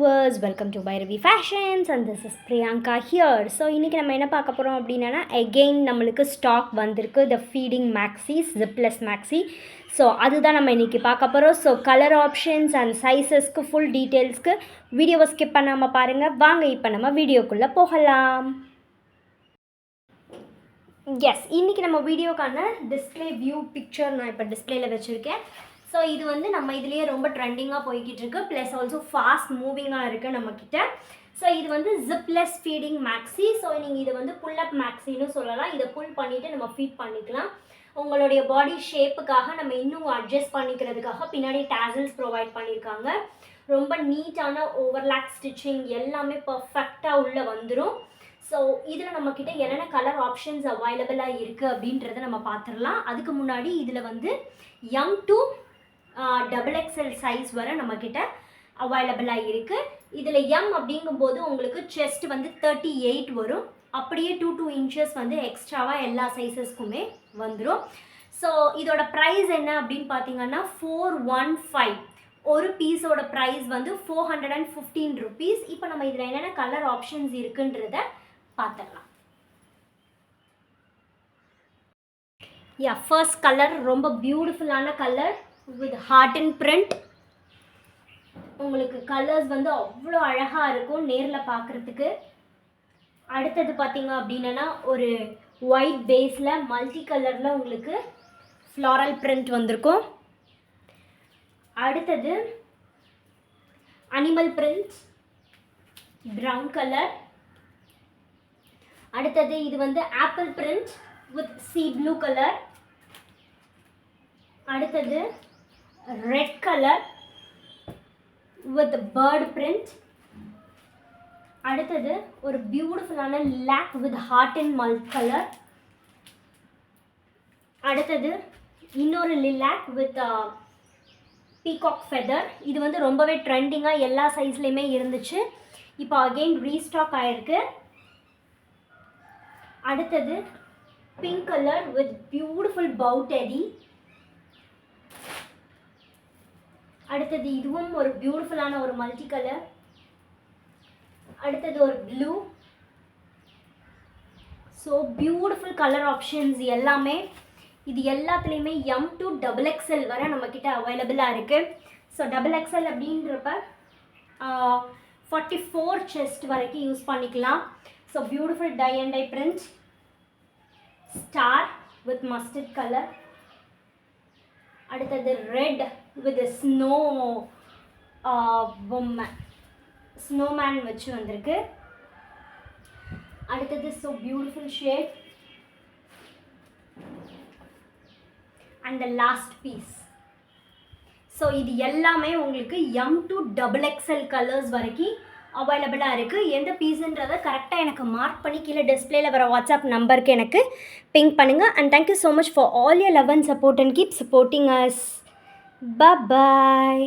viewers, welcome to Bhairavi Fashions and this is Priyanka here. So இன்னைக்கு நம்ம என்ன பார்க்க போறோம் அப்படினா again நம்மளுக்கு ஸ்டாக் வந்திருக்கு the feeding maxis zipless maxi. So அதுதான் நம்ம இன்னைக்கு பார்க்க போறோம். So color options and sizesக்கு full detailsக்கு வீடியோவை skip பண்ணாம பாருங்க. வாங்க இப்போ நம்ம வீடியோக்குள்ள போகலாம். Yes, இன்னைக்கு நம்ம வீடியோக்கான display view picture நான் இப்போ டிஸ்ப்ளேல வச்சிருக்கேன். ஸோ இது வந்து நம்ம இதுலேயே ரொம்ப ட்ரெண்டிங்காக போய்கிட்டு இருக்கு ப்ளஸ் ஆல்சோ ஃபாஸ்ட் மூவிங்காக இருக்குது நம்மக்கிட்ட. ஸோ இது வந்து ஜிப்லெஸ் ஃபீடிங் மேக்ஸி. ஸோ நீங்கள் இதை வந்து புல்லப் மேக்ஸின்னு சொல்லலாம். இதை புல் பண்ணிவிட்டு நம்ம ஃபீட் பண்ணிக்கலாம். உங்களுடைய பாடி ஷேப்புக்காக நம்ம இன்னும் அட்ஜஸ்ட் பண்ணிக்கிறதுக்காக பின்னாடி டேசல்ஸ் ப்ரொவைட் பண்ணியிருக்காங்க. ரொம்ப நீட்டான ஓவர்லாக் ஸ்டிச்சிங் எல்லாமே பர்ஃபெக்டாக உள்ளே வந்துடும். ஸோ இதில் நம்மக்கிட்ட என்னென்ன கலர் ஆப்ஷன்ஸ் அவைலபிளாக இருக்குது அப்படின்றத நம்ம பார்த்துடலாம். அதுக்கு முன்னாடி இதில் வந்து எம் டு XXL சைஸ் வர நம்மக்கிட்ட அவைலபிளாக இருக்குது. இதில் எம் அப்படிங்கும்போது உங்களுக்கு செஸ்ட் வந்து 38 வரும். அப்படியே 2 இன்ச்சஸ் வந்து எக்ஸ்ட்ராவாக எல்லா சைஸஸ்க்குமே வந்துடும். ஸோ இதோட ப்ரைஸ் என்ன அப்படின்னு பார்த்தீங்கன்னா 415. ஒரு பீஸோட ப்ரைஸ் வந்து 415 ருபீஸ். இப்போ நம்ம இதில் என்னென்ன கலர் ஆப்ஷன்ஸ் இருக்குன்றத பார்த்துடலாம். ஃபர்ஸ்ட் கலர் ரொம்ப பியூட்டிஃபுல்லான colour with heart and print. உங்களுக்கு கலர்ஸ் வந்து அவ்வளோ அழகாக இருக்கும் நேரில் பார்க்குறதுக்கு. அடுத்தது பார்த்தீங்க அப்படின்னா ஒரு ஒயிட் பேஸில் மல்டி கலரில் உங்களுக்கு ஃப்ளாரல் பிரிண்ட் வந்திருக்கும். அடுத்தது அனிமல் பிரிண்ட் ப்ரௌன் கலர். அடுத்தது இது வந்து apple print with sea blue colour. அடுத்தது red colour with bird print. அடுத்தது ஒரு பியூட்டிஃபுல்லான lock with heart and multi colour. அடுத்தது இன்னொரு லிலாக் வித் பீகாக் ஃபெதர். இது வந்து ரொம்பவே ட்ரெண்டிங்காக எல்லா சைஸ்லேயுமே இருந்துச்சு. இப்போ அகெயின் ரீஸ்டாக் ஆகிருக்கு. அடுத்தது pink colour with beautiful bow teddy. அடுத்தது இதுவும் ஒரு பியூட்டிஃபுல்லான ஒரு மல்டி கலர். அடுத்தது ஒரு blue. So beautiful colour options எல்லாமே இது எல்லாத்துலேயுமே எம் டு XXL வரை நம்மக்கிட்ட அவைலபிளாக இருக்குது. ஸோ XXL அப்படின்றப்ப 44 செஸ்ட் வரைக்கும் யூஸ் பண்ணிக்கலாம். So beautiful tie and dye print star with mustard colour. அடுத்தது ரெட் வித் ஸ்னோமேன் வச்சு வந்திருக்கு. அடுத்தது so beautiful shade and the last piece. So இது எல்லாமே உங்களுக்கு எம் டு XXL கலர்ஸ் வரைக்கும் அவைலபிளாக இருக்குது. எந்த பீஸுன்றதை கரெக்டாக எனக்கு மார்க் பண்ணி கீழே டிஸ்பிளேல வர வாட்ஸ்அப் நம்பருக்கு எனக்கு பிங்க் பண்ணுங்கள். And thank you so much for all your love and support and keep supporting us. Bye-bye.